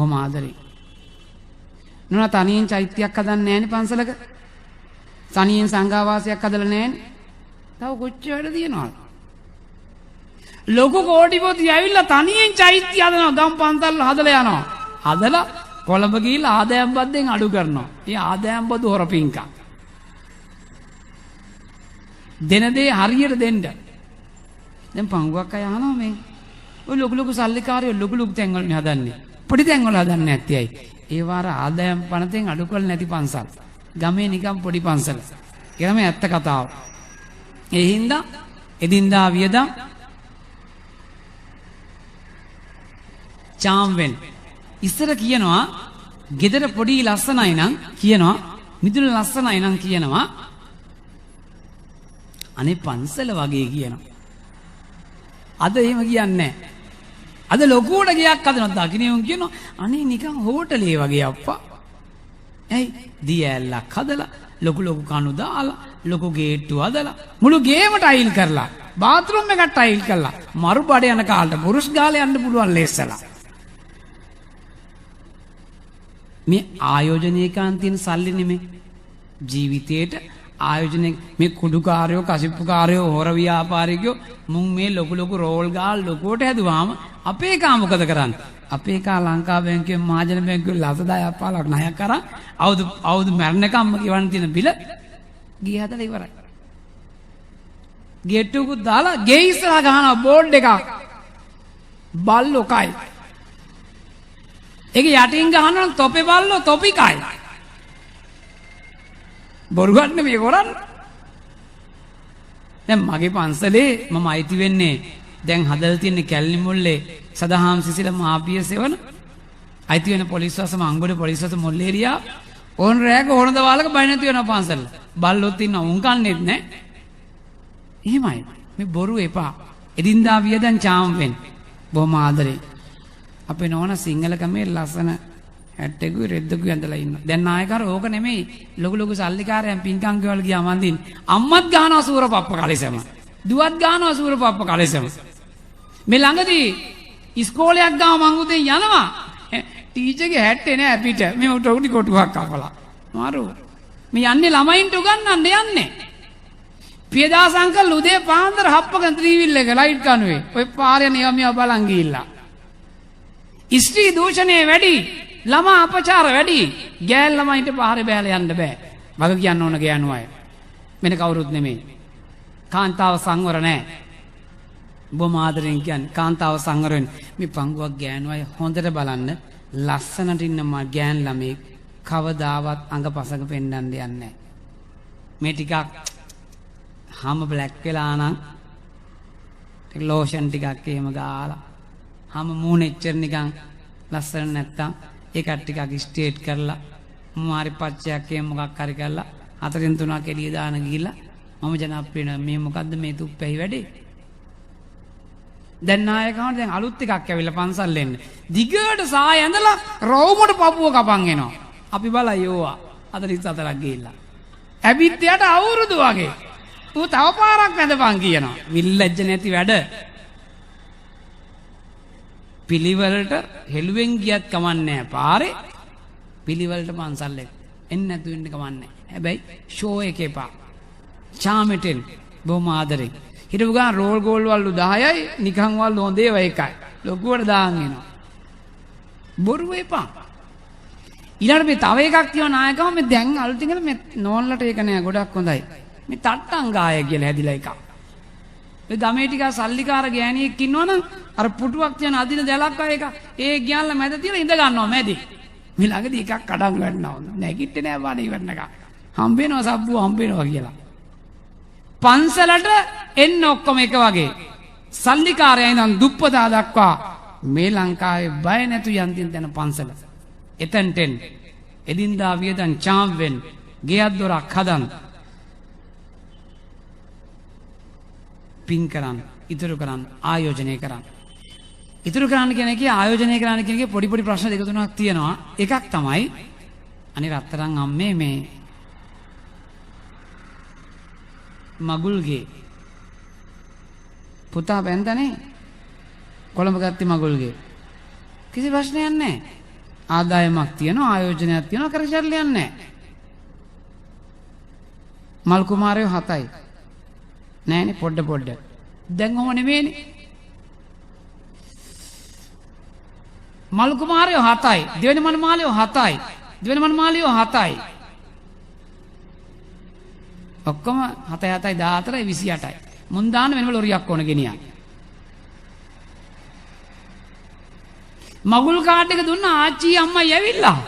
බොහොම ආදරේ. නෝනා තනියෙන් චෛත්‍යයක් හදන්නේ නැහැනේ පන්සලක. තනියෙන් සංඝාවාසයක් හදලා නැහැනේ. තව කොච්චර වැඩ තියෙනවද? ලොකු කෝටිපති ඇවිල්ලා තනියෙන් චෛත්‍ය හදනවා, ගම් පන්සල් හදලා යනවා. හදලා කොළඹ ගිහිල්ලා ආදායම් බද්දෙන් අඩු කරනවා. ඒ ආදායම් බදු හොරපින්කම්. දෙන දේ හරියට දෙන්න. දැන් පංගුවක් අය අහනවා මේ ඔය ලොකු සල්ලිකාරයෝ ලොකු තැන් වලනේ හදන්නේ. පොඩි තැන් වල හදන්නේ නැත්තේ ඇයි? ඒ වාර ආදායම් පනතෙන් අඩු කරලා නැති පන්සල්. ගමේ නිකම් පොඩි පන්සල. ඒ තමයි ඇත්ත කතාව. ඒ හින්දා එදින්දා වියදම් චාම් වෙන්න. ඉස්සර කියනවා ගෙදර පොඩි ලස්සනයි නම් කියනවා මිදුල ලස්සනයි නම් කියනවා අනේ පන්සල වගේ කියනවා. අද එහෙම කියන්නේ නැහැ. අද ලොකුවට ගියක් හදනවා දකින්නම කියනවා අනේ නිකන් හෝටලේ වගේ අප්පා. ඇයි දී ඇල්ලක් හදලා ලොකු කණු දාලා ලොකු ගේට්ටු හදලා මුළු ගේම ටයිල් කරලා බාත්රූම් එක ටයිල් කරලා මරු බඩ යන කාලට පුරුෂ් ගාලේ යන්න පුළුවන් ලේස්සලා. මේ ආයෝජනයේ කාන්තින සල්ලි නෙමෙයි ජීවිතේට ආයෝජනය මේ කුඩුකාරයෝ කසිප්පුකාරයෝ හොර ව්‍යාපාරිකයෝ මුන් මේ ලොකු රෝල් ගාල් ලොකුවට හැදුවාම අපේ කා මොකද කරන්නේ? අපේ කා ලංකා බැංකුවේ මහජන බැංකුවේ ලසදායක් පාලක් ණයක් කරා අවුරුදු මරණකම්ම ගෙවන්න තියෙන බිල ගිය හදලා ඉවරයි. ගේට්ටුකුත් දාලා ගේ ඉස්සරහා ගහනවා බෝඩ් එකක්. බල්ලෝ කයි. ඒක යටින් ගහනවා තොපේ බල්ලෝ තොපි කයි. බොරු ගන්න මේ කරන්නේ. දැන් මගේ පන්සලේ මම අයිති වෙන්නේ දැන් හදලා තියෙන කැලණි මුල්ලේ සදහම් සිසිල මාපිය සෙවන අයිති වෙන පොලිස් වසම අංගොඩ පොලිස් වසම මුල් ඒරියා ඕන රෑක ඕන දවාලක බය නැති වෙනවා පන්සල. බල්ලොත් ඉන්න උන් කන්නේත් නැහැ. එහෙමයි. මේ බොරු එපා. එදින්දා වියදම් චාම් වෙන්න. බොහොම ආදරේ. අපේ නෝනා සිංහලකමේ ලස්සන හැට්ටෙකුයි රෙද්දකුයි ඇඳලා ඉන්නවා. දැන් නායකර ඕක නෙමෙයි. ලොකු සල්ලිකාරයන් පින්කම් ගෙවල් ගියාම අඳින්න. අම්මත් ගහනවා සූර පප්ප කලෙසම. දුවත් ගහනවා සූර පප්ප කලෙසම. මේ ළඟදී ඉස්කෝලයක් ගාව මං උදේ යනවා. ටීචර්ගේ හැට්ටේ නෑ පිට. මේ උටි කොටුවක් කපලා. මාරු. මේ යන්නේ ළමයින්ට උගන්වන්න යන්නේ. පියදාස අංකල් උදේ පාන්දර හප්පකන් ත්‍රිවිල් එක ලයිට් කනුවේ. ඔය පාරේ නියමියා බලන් ගිහිල්ලා. ස්ත්‍රී දූෂණය වැඩි. ළමා අපචාර වැඩි. ගෑල් ළමයින්ට පාරේ බෑලා යන්න බෑ. වග කියන්න ඕන ගෑනු අය. වෙන කවුරුත් නෙමෙයි. කාන්තාව සංවර නැහැ. බොහොම ආදරෙන් කියන්නේ කාන්තාව සංවර වෙන්න. මේ පංගුවක් ගෑනු අය හොඳට බලන්න. ලස්සනට ඉන්න ගෑන් ළමයි කවදාවත් අඟපසක පෙන්වන්න යන්නේ නැහැ. මේ ටිකක් හැම බ්ලැක් වෙලා නම් ලෝෂන් ටිකක් එහෙම ගාලා හැම මූණ එච්චර නිකන් ලස්සන නැත්තම් ඒකට ටිකක් ස්ට්‍රේට් කරලා මාරි පච්චයක් එහෙම මොකක් හරි කරලා හතරෙන් තුනක් එළිය දාන ගිහිල්ලා මම ජනප්‍රිය මේ මොකද්ද මේ තුප්පැහි වැඩේ. දැන් නායකවන්ට දැන් අලුත් එකක් ඇවිල්ලා පන්සල් එන්න. දිගට සාය ඇඳලා රවුමට පපුව කපන් එනවා. අපි බලයි ඕවා 44ක් ගිහිල්ලා. ඇබිත් යට අවුරුදු වගේ. ඌ තව පාරක් වැඳපන් කියනවා. විල්ලැජ්ජ නැති වැඩ. පිළිවෙලට හෙළුවෙන් ගියත් කමන්නේ පාරේ. පිළිවෙලට පන්සල් එන්න නැතු වෙන්න කමන්නේ. හැබැයි ෂෝ එක එපා. චාමෙටෙන් බොහොම ආදරෙන්. හිටපු ගාන රෝල් ගෝල් වල්ලු 10යි නිකන් වල්ලු හොඳේ ව එකයි. ලොකුවට දාන් එනවා. බොරු එපා. ඊළඟට මේ තව එකක් කියව නායකව මේ දැන් අලුතින් මේ නෝන්ලට ඒක නෑ ගොඩක් හොඳයි. මේ තට්ටංගාය කියලා හැදිලා එකක්. මේ ගමේ ටික සල්ලිකාර ගෑණියෙක් ඉන්නවනම් අර පුටුවක් තියන අදින දැලක් අය එක ඒ ගියන්ලා මැද තියලා ඉඳ ගන්නවා මැදි. මේ ළඟදී එකක් කඩන් ගන්නවා. නැගිට්ටේ නෑ බාන ඉවරනක. හම්බ වෙනවා සබ්බුව හම්බ වෙනවා කියලා. පන්සලට එන්න ඔක්කොම එක වගේ. සල්ලිකාරයා ඉඳන් දුප්පතා දක්වා මේ ලංකාවේ බය නැතු යන්තින් තැන පන්සල. එතෙන්ට එදින්දා වියදම් චාම් වෙන්න ගෙයක් දොරක් හදන්න. පින් කරන්න, ඉතුරු කරන්න, ආයෝජනය කරන්න. ඉතුරු කරන්න කියන එකේ ආයෝජනය කරන්න කියන එකේ පොඩි ප්‍රශ්න දෙක තුනක් තියෙනවා. එකක් තමයි අනේ රත්තරන් අම්මේ මේ මගුල්ගේ පුතා බැන්දනේ කොළඹ ගත්තේ මගුල්ගේ කිසි ප්‍රශ්නයක් නැහැ. ආදායමක් තියෙනවා, ආයෝජනයක් තියෙනවා, කරචර්ලයක් නැහැ. මල් කුමාරයෝ 7යි. නෑනේ පොඩ. දැන් ඔහොම නෙමෙයිනේ. මල් කුමාරයෝ 7යි. දෙවෙනි මනමාලයෝ 7යි. දෙවෙනි මනමාලියෝ 7යි. ඔක්කොම 7 7යි 14යි 28යි. මුන් දාන්න වෙනම ලොරියක් ඕන ගෙනියන්න. මගුල් කාඩ් එක දුන්න ආච්චි අම්මයි ඇවිල්ලා.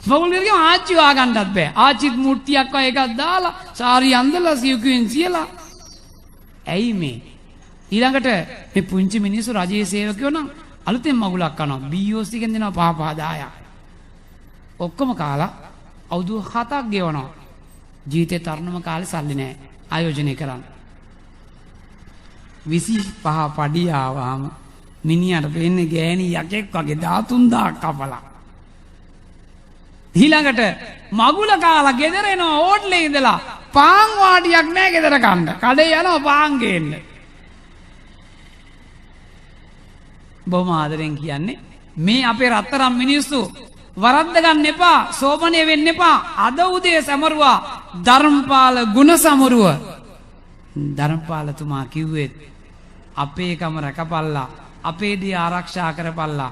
මගුල් ගෙදරම ආච්චි වාගන්නත් බෑ. ආච්චිත් මුට්ටියක් වගේ එකක් දාලා සාරි අඳලා සිව්කුවෙන් සියලා. ඇයි මේ? ඊළඟට මේ පුංචි මිනිස්සු රජයේ සේවකයෝ නම් අලුතෙන් මගුලක් කනවා. BOC එකෙන් දෙනවා 5 ඔක්කොම කාලා අවුරුදු 7ක් ගෙවනවා. ජීවිතේ තරුණම කාලේ සල්ලි නැහැ ආයෝජනය කරන්න. 25 පඩිය ආවම මිනිහට පෙන්නේ ගෑණි යකෙක් වගේ 13000ක් කපලා. ඊළඟට මගුල කාලා ගෙදර එනවා ඕට්ලේ ඉඳලා පාන් වාඩියක් නැහැ ගෙදර කන්න. කඩේ යනවා පාන් ගේන්න. බොහොම ආදරෙන් කියන්නේ මේ අපේ රත්තරන් මිනිස්සු වරද්ද ගන්න එපා, සෝමනේ වෙන්න එපා. අද උදේ සමරුවා ධර්මපාල ගුණ සමරුව. ධර්මපාලතුමා කිව්වේ අපේ කම රැකපල්ලා, අපේ දී ආරක්ෂා කරපල්ලා,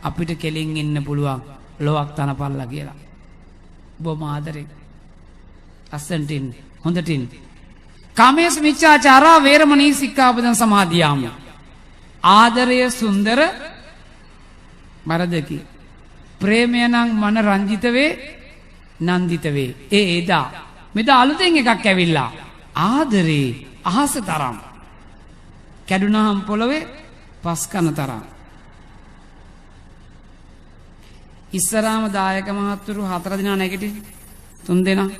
අපිට කෙලින් ඉන්න පුළුවන් ලොවක් තනපල්ලා කියලා. බොහොම ආදරෙන් අස්සන්ටින් හොඳටින් කාමේශ මිච්ඡාචාරා වේරමණී සික්ඛාපදං සමාදියාමි. ආදරය සුන්දර මරදකි. ප්‍රේමය නම් මන රංජිත වේ, නන්දිත වේ. එදා මෙදා අලුතෙන් එකක් ඇවිල්ලා ආදරේ අහස තරම්, කැඩුනහම් පොළවේ පස් කන තරම්. ඉස්සරාම දායක මහත්තුරු 4 දෙනා නැගිටි, 3 දෙනා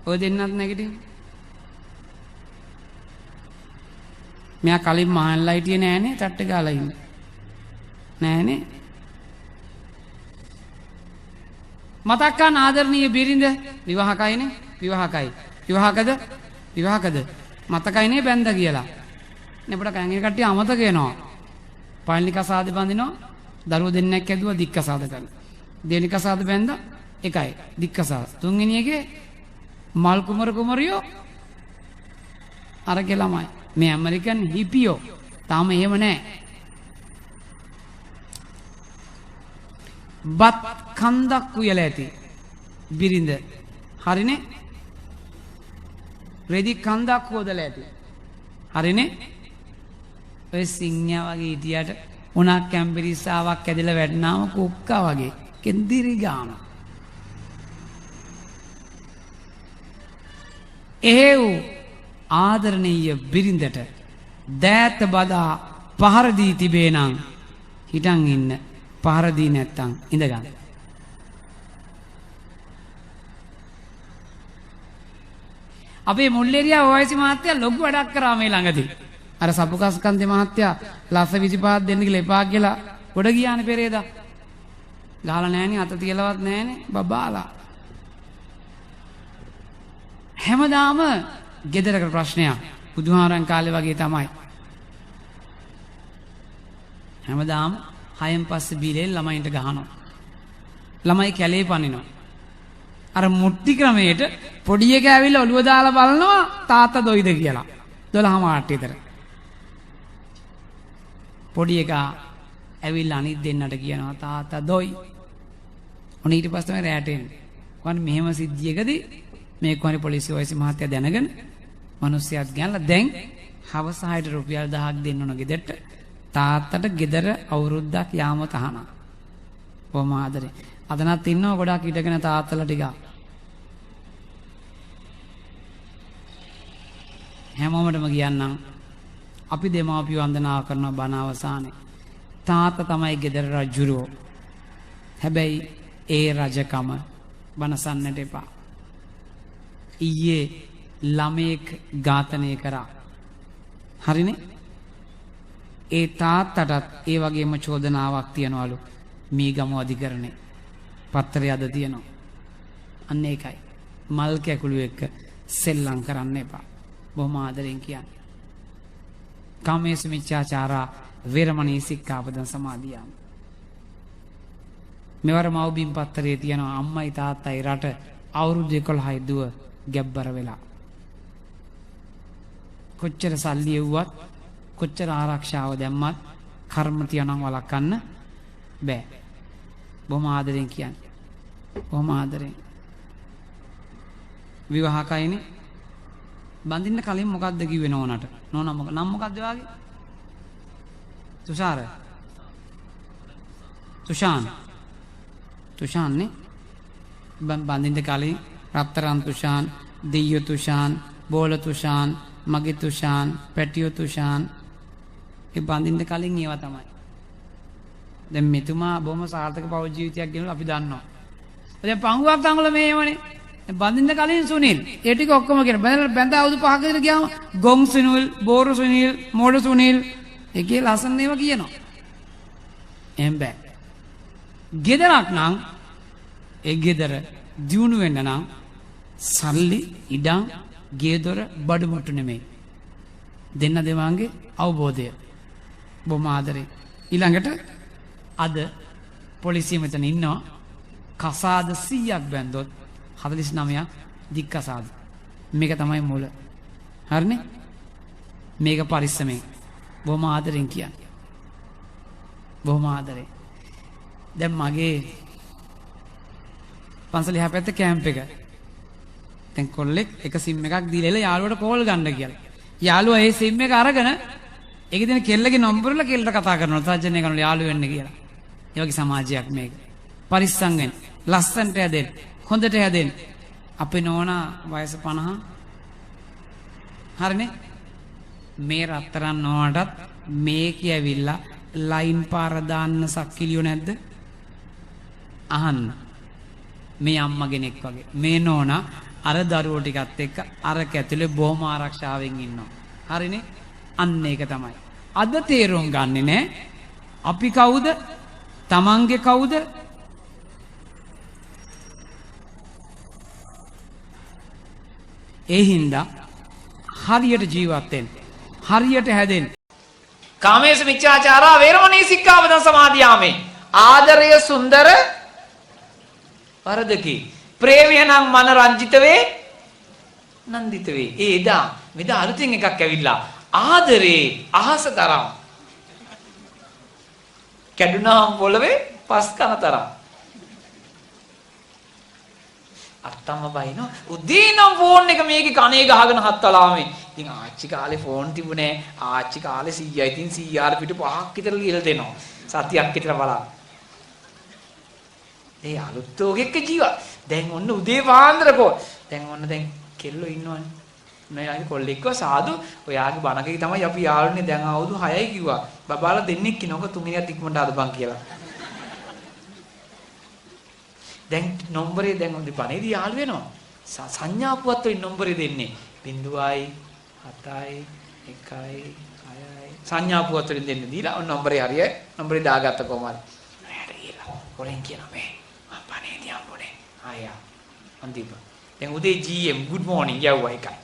ඔය දෙන්නත් නැගිටි. මෙයා කලින් මහල්ලා හිටියේ නෑනේ, තට්ට ගාලා ඉන්නේ නෑනේ. මතක් ගන්න ආදරණීය බිරිඳ විවාහකයිනේ, විවාහකයි. විවාහකද මතකයිනේ බැන්ද කියලා. නෙපට කැංගේ කට්ටිය අමතක වෙනවා. පළවෙනි කසාද බඳිනවා, දරුවෝ දෙන්නෙක් ඇදුවා දික් කසාද කරලා. දෙවෙනි කසාද බැන්ද එකයි දික් කසාද. තුන්වෙනි එකේ මල් කුමරියෝ අරගේ ළමයි. මේ ඇමරිකන් හිපියෝ තාම එහෙම නැහැ. බත් කන්දක් උයලා ඇති බිරිඳ. හරිනේ? රෙදි කන්දක් හොදලා ඇති. හරිනේ? ඔය සිංහයා වගේ හිටියට උණක් කැම්පිරිස්සාවක් ඇදලා වැටෙනාම කුක්කා වගේ කෙන්දිරි ගාන. එහෙව් ආදරණීය බිරිඳට දෑත බදා පහර දී තිබේ නම් හිටන් ඉන්න, පහර දී නැත්තම් ඉඳගන්න. අපේ මුල්ලේරියා ඔයසි මහත්තයා ලොකු වැඩක් කරා මේ ළඟදී. අර සපුකස්කන්දේ මහත්තයා ලස්ස 25ක් දෙන්න කියලා එපා කියලා ගොඩ ගියානේ පෙරේදා. ගහලා නැහනේ, අත තියලවත් නැහනේ බබාලා. හැමදාම ගෙදරක ප්‍රශ්නයක්. බුදුහාරන් කාලේ වගේ තමයි. හැමදාම 6න් පස්සේ බීලේ ළමයින්ට ගහනවා. ළමයි කැලේ පනිනවා. අර මුට්ටි ක්‍රමයට පොඩි එකා ඇවිල්ලා ඔළුව දාලා බලනවා තාත්තා දොයිද කියලා. 12 මාට විතර. පොඩි එකා ඇවිල්ලා අනිත් දෙන්නට කියනවා තාත්තා දොයි. ඔන්න ඊට පස්සේ තමයි රැට එන්නේ. කොහොමද මෙහෙම සිද්ධියකදී මේ කොහරි පොලිසිය ඔයසි මහත්තයා දැනගෙන මිනිස්සුත් ගෑනලා දැන් හවස 6ට රුපියල් 1000ක් දෙන්න ඕන ගෙදරට. තාත්තට ගෙදර අවුරුද්දක් යාම තහනම්. කොහොම ආදරේ. අදනත් ඉන්නවා ගොඩාක් ඉඩගෙන තාත්තලා ටික. හැමෝමඩම කියන්නම් අපි දෙමාපිය වන්දනා කරන බණ අවසානයේ තාත්තා තමයි ගෙදර රජුරෝ. හැබැයි ඒ රජකම බනසන්නට එපා. ඊයේ ළමයෙක් ඝාතනය කරා. හරිනේ? ඒ තාත්තටත් ඒ වගේම චෝදනාවක් තියනවලු මේ ගම අධිකරණේ. පත්තරය අද තියෙනවා. අන්න ඒකයි. මල් කැකුළු එක්ක සෙල්ලම් කරන්න එපා. බොහොම ආදරෙන් කියන්නේ. කාමේසු මිච්ඡාචාරා වේරමණී සික්ඛාපදං සමාදියාමි. මෙවර මව්බිම් පත්තරේ තියෙනවා අම්මයි තාත්තයි රට අවුරුදු 11යි දුව ගැබ්බර වෙලා. කොච්චර සල්ලි එව්වත් කොච්චර ආරක්ෂාව දැම්මත් කර්ම තියනම් වළක්වන්න බෑ. බොහොම ආදරෙන් කියන්නේ. බොහොම ආදරෙන්. විවාහකයිනේ බඳින්න කලින් මොකද්ද කිව්වේ නෝනට? නෝනා නම් මොකද්ද වාගේ? තුෂාර. තුෂාන්නේ බඳින්න කලින් රත්තරන් තුෂාන්, දෙයියෝ තුෂාන්, බෝල තුෂාන්, මගේ තුෂාන්, පැටියෝ තුෂාන් ඒ බඳින්න කලින් ඒවා තමයි. දැන් මෙතුමා බොහොම සාර්ථක පෞද්ගලික ජීවිතයක් ගෙනලා අපි දන්නවා. දැන් පංගුවක් තංගල මේවනේ. බඳින්න කලින් සුනිල් ඒ ටික ඔක්කොම කියන බඳ අවුරුදු 5ක විතර ගියාම ගොන් සුනිල්, බෝරු සුනිල්, මෝඩ සුනිල් ඒකේ ලස්සන ඒවා කියනවා. එහෙම බෑ. ගෙදරක් නම් ඒ ගෙදර දියුණු වෙන්න නම් සල්ලි, ඉඩම්, ගේදොර, බඩමුට්ටු නෙමෙයි. දෙන්න දෙමාන්ගේ අවබෝධය. බොහොම ආදරේ. ඊළඟට අද පොලිසිය මෙතන ඉන්නවා. කසාද 100ක් බැන්දොත් 49ක් දික් කසාද. මේක තමයි මුල. හරිනේ? මේක පරිස්සමෙන්. බොහොම ආදරෙන් කියන්නේ. බොහොම ආදරේ. දැන් මගේ පන්සල එහා පැත්තේ කැම්ප් එක. දැන් කොල්ලෙක් එක සිම් එකක් දීලා යාළුවට කෝල් ගන්න කියලා. යාළුවා ඒ සිම් එක අරගෙන ඒකේ තියෙන කෙල්ලගේ නම්බර වල කෙල්ලට කතා කරනවා. තර්ජනය කරනවා යාළුවෝ වෙන්න කියලා. ඒ වගේ සමාජයක් මේක. පරිස්සම් වෙන්න. ලස්සනට හැදෙන්න. හොඳට හැදෙන්න. අපේ නෝනා වයස 50. හරිනේ? මේ රත්තරන් නෝනටත් මේකේ ඇවිල්ලා ලයින් පාර දාන්න සක්කිලියෝ නැද්ද? අහන්න. මේ අම්මා කෙනෙක් වගේ. මේ නෝනා අර දරුවෝ ටිකත් එක්ක අර කැතුලේ බොහොම ආරක්ෂාවෙන් ඉන්නවා. හරිනේ? අන්න ඒක තමයි. අද තේරුම් ගන්නෙ නෑ. අපි කවුද? තමන්ගේ කවුද? ඒ හින්දා හරියට ජීවත් වෙන්න. හරියට හැදෙන්න. කාමේසු මිච්ඡාචාරා වේරමණී සික්ඛාපදං සමාදියාමේ. ආදරය සුන්දර වරදකි. ප්‍රේමය නම් මන රංජිත වේ නන්දිත වේ. ඒ එදා මෙදා අලුතින් එකක් ඇවිල්ලා ආදරේ අහස තරම්. කැඩුනාම පොළවේ පස් කන තරම්. අත්තම්ම බයිනෝ උදේ නම් ෆෝන් එක මේකේ කනේ ගහගෙන හත්තලාමේ. ඉතින් ආච්චි කාලේ ෆෝන් තිබුණේ. ආච්චි කාලේ 100යි. ඉතින් 100 පිට 5ක් විතර ලියලා දෙනවා. සතියක් විතර බලන්න. ඒ අලුත් ඕගෙක ජීවත්. දැන් ඔන්න උදේ පාන්දරකෝ. දැන් ඔන්න දැන් කෙල්ලෝ ඉන්නවනේ. නෑ කොල්ලෙක්ව සාදු ඔයාගේ බණකේ තමයි අපි යාළුනේ දැන් අවුරුදු 6යි කිව්වා. බබාලා දෙන්නෙක් කිනෝක තුන්වෙනියත් ඉක්මනට අදපන් කියලා. දැන් නම්බරේ දැන් ඔන්න බණේදී යාළු වෙනවා. සංඥාපුවත් වලින් නම්බරේ දෙන්නේ 0යි 7යි 1යි 6යි සංඥාපුවත් වලින් දෙන්නේ දීලා ඔන්න නම්බරේ හරියයි නම්බරේ දාගත්ත කොහමද? නෑට ගිහලා හොරෙන් කියනවා මේ මම බණේදී හම්බුනේ. ආයා අන්තිම දැන් උදේ GM good morning යවුවා එකයි.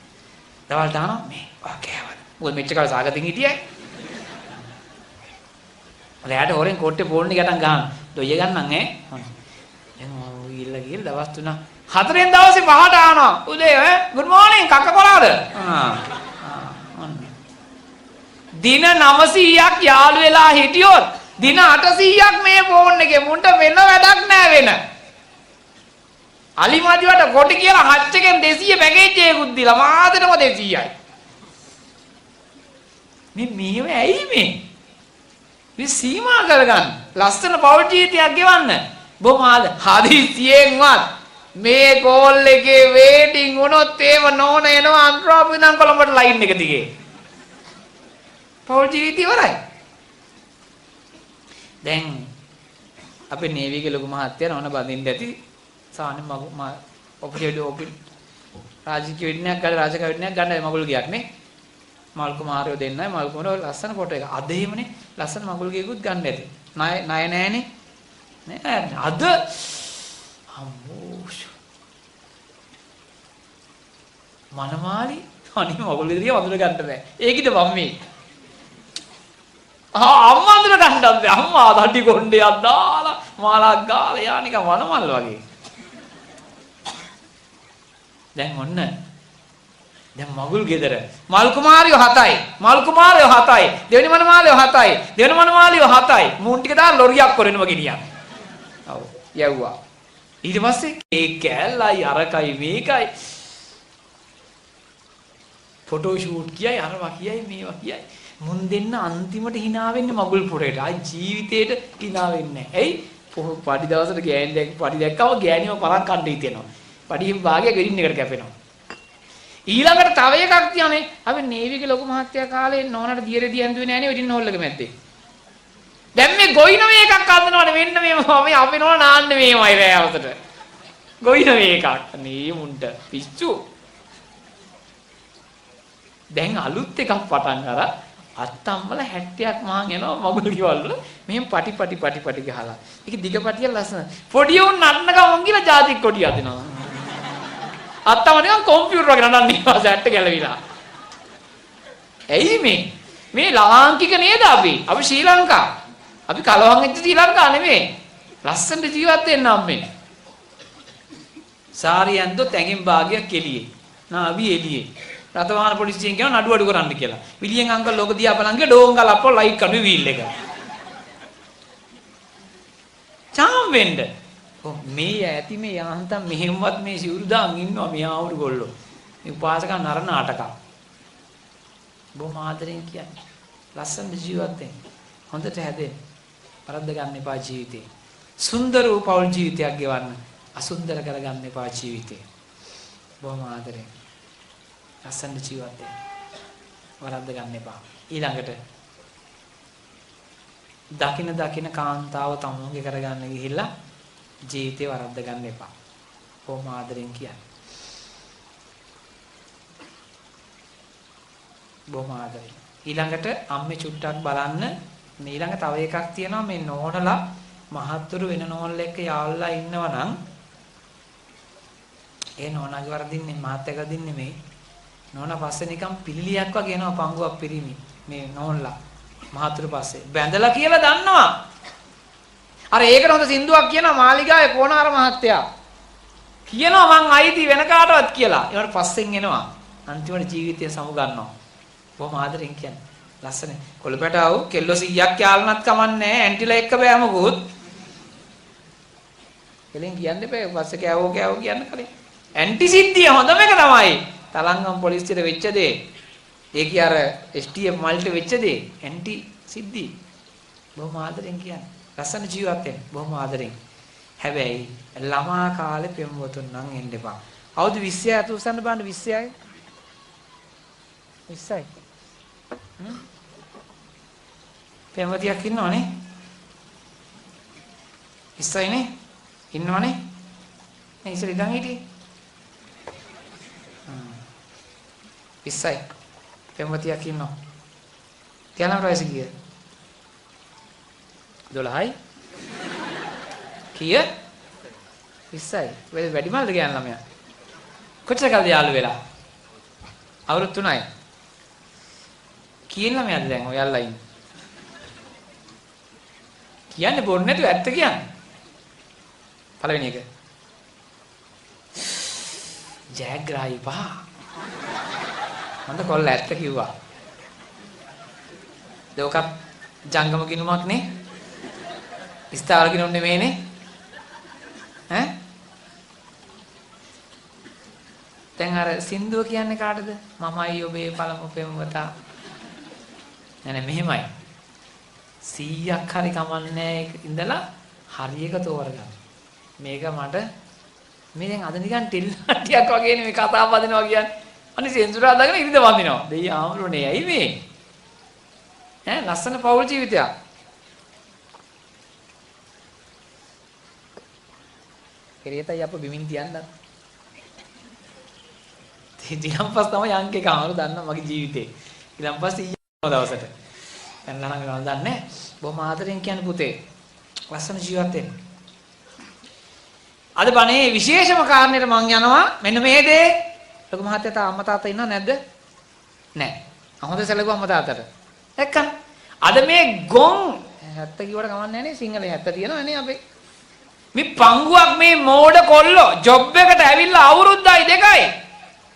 දවල් දානවා මේ ඔකේවද. මොකද මෙච්චර කාල සාගතින් හිටියයි. රැයට හොරෙන් කොට්ටේ ෆෝන් එක ගටන් ගහන. දොයිය ගන්නන් ඈ. දැන් ගිහිල්ලා දවස් 3 4 දවසේ 5ට ආනවා. උදේ ඈ good morning කක්ක කොලාද? දින 900ක් යාළු වෙලා හිටියොත් දින 800ක් මේ ෆෝන් එකේ මුන්ට වෙන වැඩක් නෑ වෙන. අලිමාදිවට කොටි කියලා හච් එකෙන් 200 පැකේජ් එකකුත් දීලා මාසෙටම 200යි. මේව ඇයි මේ? මේ සීමා කරගන්න. ලස්සන පෞල් ජීවිතයක් ගෙවන්න. බොමාද හදිසියෙන්වත් මේ කෝල් එකේ වේටිං වුණොත් ඒව නෝන එනවා අන්තරාපු ඉඳන් කොළඹට ලයින් එක දිගේ. පෞල් ජීවිතය ඉවරයි. දැන් අපේ නේවි එකේ ලොකු මහත්තයා නෝන බඳින්න ඇති සාමාන්‍ය ඔපිටි රාජකීය විද්‍යාවක් ගන්න රාජකීය විද්‍යාවක් ගන්න මගුල් ගියක් නේ. මල් කුමාරයෝ දෙන්නයි මල් කුමාරයෝ ලස්සන ෆොටෝ එක. අද එහෙමනේ ලස්සන මගුල් ගියකුත් ගන්න ඇති. ණය නෑනේ. නෑ අද අම්මෝ මනමාලි අනේ මගුල් ගෙදරිය වතුර ගන්න බෑ. ඒකිට මම මේ අම්මා අඳුර ගන්නත් බෑ. අම්මා දඩි කොණ්ඩයක් දාලා මාලක් ගාලා යා නිකන් වනමල් වගේ. දැන් ඔන්න දැන් මගුල් ගෙදර මල් කුමාරයෝ 7යි. මල් කුමාරයෝ 7යි. දෙවෙනි මනමාලයෝ 7යි. දෙවෙනි මනමාලියෝ 7යි. මූන් ටික දාලා ලොරියක් කරෙනවා ගෙනියන්න. ඔව් යවුවා. ඊට පස්සේ ඒ කෑල්ලයි අරකයි මේකයි ෆොටෝ ෂූට් කියයි අරවා කියයි මේවා කියයි මුන් දෙන්න අන්තිමට hina වෙන්නේ මගුල් පුරේට. ආයි ජීවිතේට hina වෙන්නේ නැහැ. එයි පඩි දවසට පඩි දැක්කම ගෑණිව පරක් කන්න හිතෙනවා. පඩියෙන් භාගයක් වෙඩින් එකට කැපෙනවා. ඊළඟට තව එකක් තියන්නේ අපි නේවිගේ ලොකු මහත්තයා කාලේ නෝනට දියර දියන්දුවේ නෑනේ වෙඩින් හෝල් එක මැද්දේ. දැන් මේ ගොයින මේ එකක් අඳනවනේ මෙන්න මේ අපේ නෝන නාන්නේ මේමයි රෑවතට. ගොයින මේ එකක්. නේ මුන්ට පිස්සු. දැන් අලුත් එකක් පටන් අර අත්තම්මල 60ක් මහන් එනවා මගුල් ගෙවල් වල මෙහෙම පටි ගහලා. ඒක දිග පටිය ලස්සන. පොඩි උන් නන්න ගමන් ගිහලා ජාතික කොටිය අදිනවා. අත්තම නිකන් කම්පියුටර් වගේ නන්නන්නේ සැට් ගැලවිලා. ඇයි මේ ලාංකික නේද අපි? අපි ශ්‍රී ලංකා. අපි කලවම් වෙච්ච ශ්‍රී ලංකා නෙමෙයි. ලස්සනට ජීවත් වෙන්න අම්මේ. සාරියන්දෝ තැඟින් භාගයක් එළියේ. නාවි එළියේ. රතවාහන පොලිසියෙන් කියනවා නඩු අඩු කරන්න කියලා. විලියෙන් අංකල් ලෝක දිහා බලන්ගේ ඩෝංගල් අප්පෝ ලයිට් කඩු වීල් එක. චාම් වෙන්න. මේ ඇති මේ යාන්තම් මෙහෙමවත් මේ සිවුරු දාන් ඉන්නවා මේ ආවුරු ගොල්ලෝ. මේ උපාසකන් නර නාටක. බොහොම ආදරෙන් කියන්නේ. ලස්සන ජීවත් වෙන්න. හොඳට හැදෙන්න. වරද්ද ගන්න එපා ජීවිතේ. සුන්දර වූ පෞල් ජීවිතයක් ගෙවන්න. අසුන්දර කරගන්න එපා ජීවිතේ. බොහොම ආදරෙන්. ලස්සන ජීවත් වෙන්න. වරද්ද ගන්න එපා. ඊළඟට දකින කාන්තාව තමුන්ගේ කරගන්න ගිහිල්ලා ජීවිතේ වරද්ද ගන්න එපා. කොහොම ආදරෙන් කියන්නේ. බොහොම ආදරෙන්. ඊළඟට අම්මේ චුට්ටක් බලන්න ඊළඟ තව එකක් තියෙනවා මේ නෝනලා මහත්තුරු වෙන නෝනල එක්ක යාළුලා ඉන්නවනම් ඒ නෝනාගේ වරදින්නේ මහත්තයාගේ වරදින්නේ මේ නෝනා පස්සේ නිකන් පිළිලියක් වගේ එනවා පංගුවක් පිරිමි මේ නෝනලා මහත්තුරු පස්සේ බැඳලා කියලා දන්නවා. අර ඒකට හොඳ සින්දුවක් කියනවා මාලිගාවේ පොණාර මහත්තයා. කියනවා මං අයිති වෙන කාටවත් කියලා. ඒවට පස්සෙන් එනවා. අන්තිමට ජීවිතය සමු ගන්නවා. බොහොම ආදරෙන් කියන්නේ. ලස්සන කොළපැටාව කෙල්ලෝ 100ක් යාළුනත් කමන්නේ ඇන්ටිලා එක්ක බෑමකුත්. කෙලින් කියන්න එපා. පස්සේ කෑවෝ කියන්න කලින්. ඇන්ටි සිද්ධිය හොඳම එක තමයි. තලංගම් පොලිසියට වෙච්ච දේ. ඒකේ අර STF මල්ට වෙච්ච දේ ඇන්ටි සිද්ධි. බොහොම ආදරෙන් කියන්නේ. ලස්සන ජීවත් වෙන්න බොහොම ආදරෙන්. හැබැයි ළමා කාලේ පෙම්වතුන් නම් එන්න එපා. අවුරුදු 20 ඇතු උසන්න බලන්න 20යි. 20යි. පෙම්වතියක් ඉන්නවනේ. 20යිනේ. ඉන්නවනේ. මේ ඉස්සර ඉඳන් හිටියේ. 20යි. පෙම්වතියක් ඉන්නවා. තියනම් වයස කීයද? 12යි කීය 20යි වැඩිමල්ද ගෑන ළමයා කොච්චර කාලද යාළු වෙලා අවුරුදු 3යි කීයෙන් ළමයාද දැන් ඔයාලා ඉන්නේ කියන්නේ බොන්නේ නැතුව ඇත්ත කියන්නේ පළවෙනි එක ජයග්‍රාහී පහ මන්ද කොල්ල ඇත්ත කිව්වා දෝකක් ජංගම කිනුමක් නේ ඉස්තාවල කිනුම් නෙමෙයිනේ ඈ දැන් අර සින්දුව කියන්නේ කාටද මමයි ඔබේ පළමු පෙම්වතා නෑ මෙහෙමයි 100ක් හරි කමන්නේ ඉඳලා හරි එක තෝරගන්න මේක මට මේ දැන් අද නිකන් ටෙල් හටියක් වගේ නේ මේ කතාව වදිනවා කියන්නේ අනිත් සෙන්සුරා දාගෙන ඉරිද වදිනවා දෙයි ආම්රුනේ ඇයි මේ ඈ ලස්සන පෞල් ජීවිතයක් කෙරේතයි අප බිමින් තියන්න. ඊළඟපස් තමයි අංක එක අමාරු දන්න මගේ ජීවිතේ. ඊළඟපස් ඊයම දවසට. දැන් ළඟ දන්නේ බොහොම ආදරෙන් කියන්නේ පුතේ. ලස්සන ජීවත් වෙන්න. අද බණේ විශේෂම කාරණේට මම යනවා. මෙන්න මේ දේ. ලොකු මහත්තයා තා අම්මා තාත්තා ඉන්නව නැද්ද? නැහැ. හොඳ සැලකුවා අම්මා තාත්තට. දැක්කම අද මේ ගොන් 70 කිව්වට කමක් නැහැ නේ සිංහලේ 70 තියෙනවා නේ අපේ. මේ පංගුවක් මේ මෝඩ කොල්ලෝ ජොබ් එකට ඇවිල්ලා අවුරුද්දයි දෙකයි.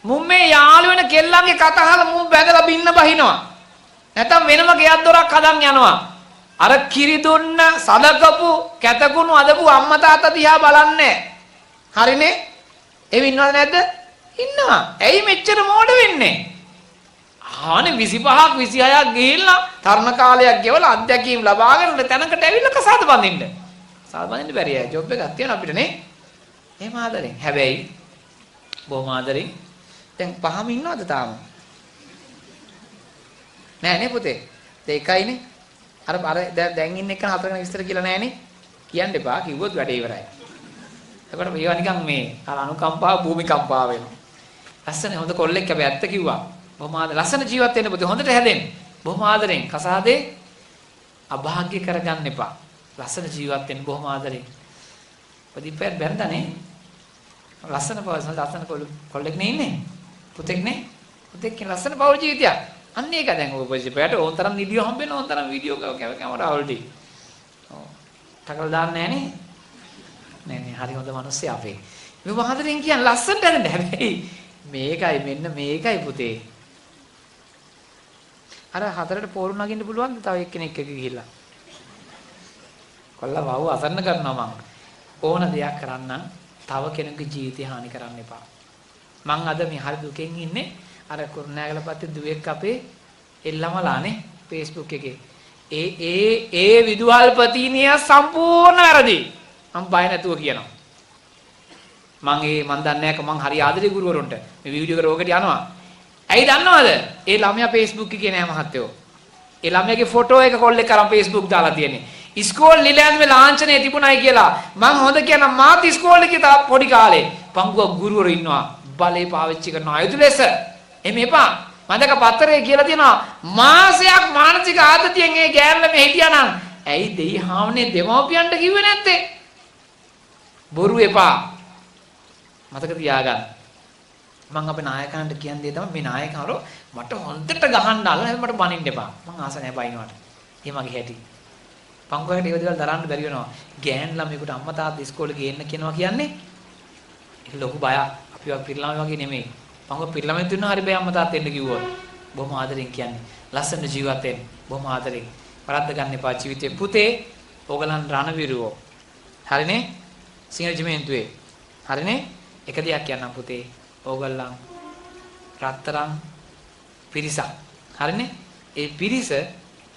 මුන් මේ යාළු වෙන කෙල්ලන්ගේ කතා අහලා මුන් බැඳලා බින්න බහිනවා. නැත්තම් වෙනම ගෙයක් දොරක් හදන් යනවා. අර කිරි දුන්න සලකපු කැතකුණු අදපු අම්මා තාත්තා දිහා බලන්නේ. හරිනේ? එවි ඉන්නවද නැද්ද? ඉන්නවා. ඇයි මෙච්චර මෝඩ වෙන්නේ? ආනේ 25ක් 26ක් ගිහිල්ලා තරුණ කාලයක් ගෙවලා අත්දැකීම් ලබාගෙන තැනකට ඇවිල්ලා කසාද බඳින්න. කසාද බඳින්න බැරි අය ජොබ් එකක් තියන අපිට නේ. එහෙම ආදරෙන්. හැබැයි බොහොම ආදරෙන් දැන් පහම ඉන්නවද තාම? නෑ නේ පුතේ. දෙකයිනේ. අර දැන් ඉන්න එක හතර වෙන විස්තර කියලා නෑනේ. කියන්න එපා. කිව්වොත් වැඩේ ඉවරයි. එතකොට මේවා නිකන් මේ අර අනුකම්පාව භූමිකම්පාව වෙනවා. ලස්සන හොඳ කොල්ලෙක් හැබැයි ඇත්ත කිව්වා. බොහොම ලස්සන ජීවත් වෙන්න පුතේ. හොඳට හැදෙන්න. බොහොම ආදරෙන්. කසාදේ අභාග්‍ය කරගන්න එපා. ලස්සන ජීවත් වෙන්න බොහොම ආදරෙන්. ප්‍රදීපයත් බැන්දානේ. ලස්සන පවසන ලස්සන කොල්ලෙක් නේ ඉන්නේ. පුතෙක් නේ. පුතෙක් කියන ලස්සන පෞල් ජීවිතයක්. අන්න ඒක දැන් ඔය ප්‍රදීපයට ඕන තරම් වීඩියෝ හම්බෙන්න ඕන තරම් වීඩියෝ කැමරාවලදී. ඔව්. ටකල් දාන්නේ නෑනේ. නෑ හරි හොඳ මිනිස්සු අපේ. මේ වහදෙන් කියන ලස්සනට හැදෙන්න. හැබැයි මේකයි මෙන්න මේකයි පුතේ. අර හතරට පෝරු නගින්න පුළුවන්ද තව එක්කෙනෙක් එක ගිහිල්ලා? කොල්ලා වහුව අසන්න කරනවා මං. ඕන දෙයක් කරන්න තව කෙනෙකුගේ ජීවිතය හානි කරන්න එපා. මං අද මේ හරි දුකෙන් ඉන්නේ අර කුරුණෑගලපත්තේ දුවෙක් අපේ එල්ලමලානේ Facebook එකේ. ඒ විදුහල්පතිනිය සම්පූර්ණ වැරදි. මම බය නැතුව කියනවා. මං දන්නේ නැහැ මං හරි ආදරේ ගුරුවරුන්ට මේ වීඩියෝ එක රෝගට යනවා. ඇයි දන්නවද? ඒ ළමයා Facebook එකේ නෑ මහත්තයෝ. ඒ ළමයාගේ ෆොටෝ එක කොල්ලෙක් අරන් Facebook දාලා තියෙන්නේ. ඉස්කෝල් නිලයන්ගේ ලාංඡනය තිබුණයි කියලා. මං හොඳ කියන මාත් ඉස්කෝල් එකේ තා පොඩි කාලේ පංගුව ගුරුවරු ඉන්නවා. බලේ පාවිච්චි කරන අයුතු ලෙස. එමෙ එපා. මන්දක පත්තරේ කියලා තියෙනවා මාසයක් මානසික ආතතියෙන් ඒ ගෑනල මේ හිටියා නම් ඇයි දෙයි හාවනේ දෙමව්පියන්ට කිව්වේ නැත්තේ? බොරු එපා. මතක තියාගන්න. මම අපේ නායකයන්ට කියන දේ තමයි මේ නායකවරු මට හොන්දට ගහන්න අල්ල මට බනින්න එපා. මං ආස නැහැ බයිනවට. ඒ මගේ හැටි. පංගුවකට ඒව දේවල් දරන්න බැරි වෙනවා. ගෑන් ළමයෙකුට අම්මා තාත්තා ඉස්කෝලේ ගේන්න කියනවා කියන්නේ ඒක ලොකු බයක්. අපි වගේ පිරිළමයි වගේ නෙමෙයි. පංගුව පිරිළමෙත් වෙනවා හරි බෑ අම්මා තාත්තා එන්න කිව්වොත්. බොහොම ආදරෙන් කියන්නේ. ලස්සන ජීවත් වෙන්න. බොහොම ආදරෙන්. වරද්ද ගන්න එපා ජීවිතේ. පුතේ ඕගලන් රණවිරුවෝ. හරිනේ? සිංහල ජීමෙන්තුවේ. හරිනේ? එක දෙයක් කියන්නම් පුතේ. ඕගොල්ලන් රත්තරන් පිරිසක්. හරිනේ? ඒ පිරිස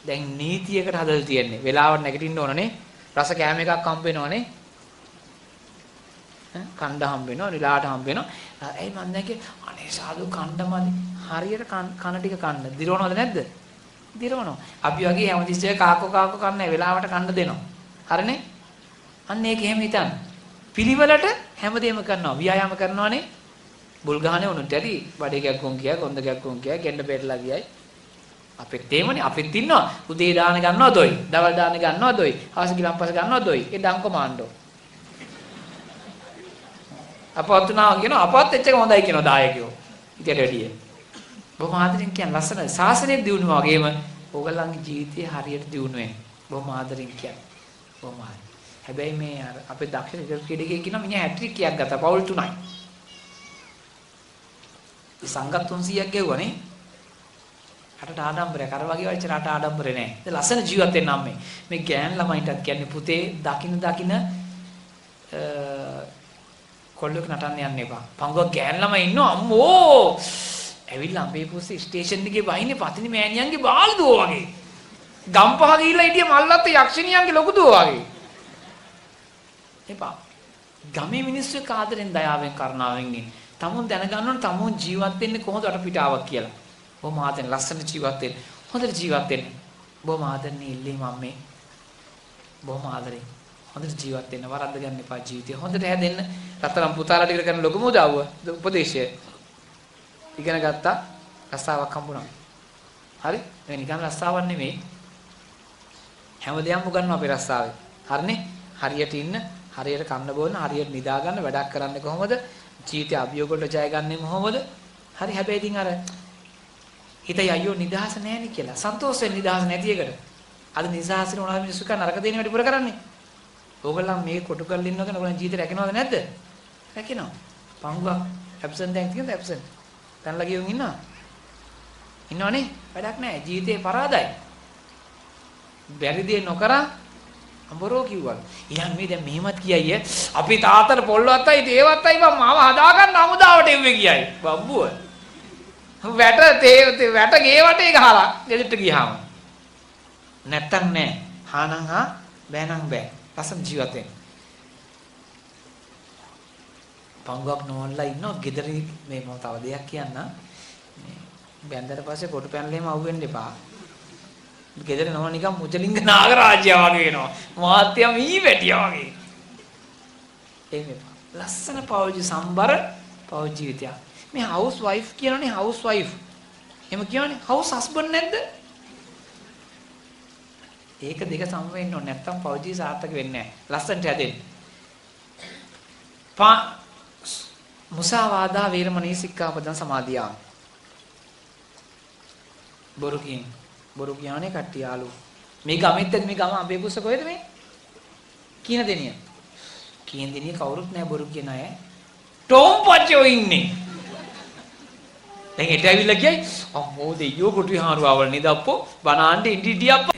දැන් නීතියකට හදලා තියෙන්නේ. වෙලාවට නැගිටින්න ඕනනේ. රස කෑම එකක් හම්බ වෙනවනේ. කණ්ඩ හම්බ වෙනවා, නිලාට හම්බ වෙනවා. ඇයි මන් දැන් කිය අනේ සාදු කණ්ඩමදි. හරියට කන ටික කන්න. දිරවනවද නැද්ද? දිරවනවා. අපි වගේ හැමතිස්සෙම කාකෝ කන්නේ වෙලාවට කන්න දෙනවා. හරිනේ? අන්න ඒක එහෙම හිතන්න. පිළිවෙලට හැමදේම කරනවා. ව්‍යායාම කරනවානේ. බුල් ගහනේ උනුට ඇති. බඩේ ගැක්කුම් කියා, කොන්ද ගැක්කුම් කියා, ගෙන්න බෙරලා ගියයි. අපිත් එහෙමනේ. අපිත් ඉන්නවා. උදේ දාන ගන්නවා දොයි. දවල් දාන ගන්නවා දොයි. හවස ගිලම්පස ගන්නවා දොයි. ඒ ඩං කොමාන්ඩෝ. අපවත්ුණා කියනවා අපවත් එච්චර හොඳයි කියනවා දායකයෝ. ඊට වැඩිය. බොහොම ආදරෙන් කියන ලස්සන සාසනෙ දිනුවා වගේම ඕගලන්ගේ ජීවිතේ හරියට දිනුවේ. බොහොම ආදරෙන් කියන්නේ. බොහොම ආදරෙන්. හැබැයි මේ අර අපේ දක්ෂ ක්‍රීඩකයෙක් කියනවා මිනිහා හැට්‍රික් කීයක් ගත්තා පවුල් 3යි. සංගත් 300ක් ගෙවුවානේ. රටට ආඩම්බරයක් අර වගේ වචන රට ආඩම්බරේ නෑ. ඒ ලස්සන ජීවත් වෙන්න අම්මේ. මේ ගෑන් ළමයින්ටත් කියන්නේ පුතේ දකින්න කොල්ලෙක් නටන්න යන්න එපා. පංගුව ගෑන් ළමයි ඉන්නවා අම්මෝ. ඇවිල්ලා අපේ පුස්සේ ස්ටේෂන් එකේ වහින්නේ පතිනි මෑණියන්ගේ බාල්දුව වගේ. ගම්පහ ගිහිල්ලා හිටිය මල්ලත් යක්ෂණියන්ගේ ලොකු දුව වගේ. එපා. ගමේ මිනිස්සු කාදරෙන් දයාවෙන් කරුණාවෙන් ඉන්නේ. තමුන් දැනගන්න ඕනේ තමුන් ජීවත් වෙන්නේ කොහොමද වටපිටාවක් කියලා. බොහොම ආදරෙන් ලස්සන ජීවත් වෙන්න. හොඳට ජීවත් වෙන්න. බොහොම ආදරෙන් ඉල්ලීම අම්මේ. බොහොම ආදරෙන්. හොඳට ජීවත් වෙන්න වරද්ද ගන්න එපා ජීවිතේ. හොඳට හැදෙන්න. රත්තරන් පුතාලා ටිකට කරන ලොකුම උදව්ව උපදේශය. ඉගෙන ගත්තා රස්සාවක් හම්බුණා. හරි? මේ නිකන් රස්සාවක් නෙමෙයි. හැමදේම උගන්වනවා අපේ රස්සාවේ. හරිනේ? හරියට ඉන්න, හරියට කන්න බොන්න, හරියට නිදා ගන්න, වැඩක් කරන්නේ කොහොමද? ජීවිතය අභියෝග වලට ජය ගන්නෙ කොහොමද? හරි හැබැයි ඉතින් අර හිතයි අයියෝ නිදහස නැහැනේ කියලා. සන්තෝෂ වෙන්න නිදහස නැති එකට. අද නිසාසින උනාද මිනිස්සු කන නරක දෙන්නේ වැඩිපුර කරන්නේ. ඕගොල්ලන් මේ කොටු කරලා ඉන්නවද ඕගොල්ලන් ජීවිතේ රැකෙනවද නැද්ද? රැකෙනවා. පංගුවක් ඇබ්සන්ට් දැන් තියෙනවද ඇබ්සන්ට්? තැන්ලා ගියුන් ඉන්නවා. ඉන්නවනේ වැඩක් නැහැ. ජීවිතේ පරාදයි. බැරි දේ නොකර අඹරෝ කිව්වා. ඊළඟ මේ දැන් මෙහෙමත් කියයි අපි තාත්තට පොල්ලවත්තයි තේවත්තයි මම මාව හදාගන්න අමුදාවට එව්වේ කියයි. බබ්බුව. වැට ගේ වටේ ගහලා ගෙදරට ගියාම. නැත්තම් නෑ. හානම් හා බෑනම් බෑ. ලස්සන ජීවිතේ. පංගුවක් නොවන්ලා ඉන්නවා ගෙදර මේ මම තව දෙයක් කියන්න. මේ බැන්දට පස්සේ පොඩු පැනලෙම අවුෙන්න එපා. ගෙදර නෝ නිකන් මුචලිංග නාගරාජ්‍ය වගේ වෙනවා. මාත්‍යා මී වැටියා වගේ. එහෙම එපා. ලස්සන පෞජි සම්බර පෞජි ජීවිතයක්. මේ හවුස් වයිෆ් කියනනේ හවුස් වයිෆ්. එහෙම කියවනේ හවුස් හස්බන්ඩ් නැද්ද? ඒක දෙක සම වෙන්න ඕනේ නැත්තම් පෞජි සාර්ථක වෙන්නේ නැහැ. ලස්සනට හැදෙන්න. මුසාවාදා වේරමණී සික්ඛාපදං සමාදියා. බොරු කියන්නේ කට්ටිය යාළු. මේ ගමෙත් මේ ගම අඹේ කුස්ස කොහෙද මේ? කීන දෙනිය. කීන දෙනිය කවුරුත් නැහැ බොරු කියන අය. ටෝම් පච්චෝ ඉන්නේ. දැන් එට ඇවිල්ලා කියයි අම්මෝ දෙයියෝ කොටුවේ හාරුවවල් නේද අප්පෝ බනාන්න ඉන්ඩිඩියප්ප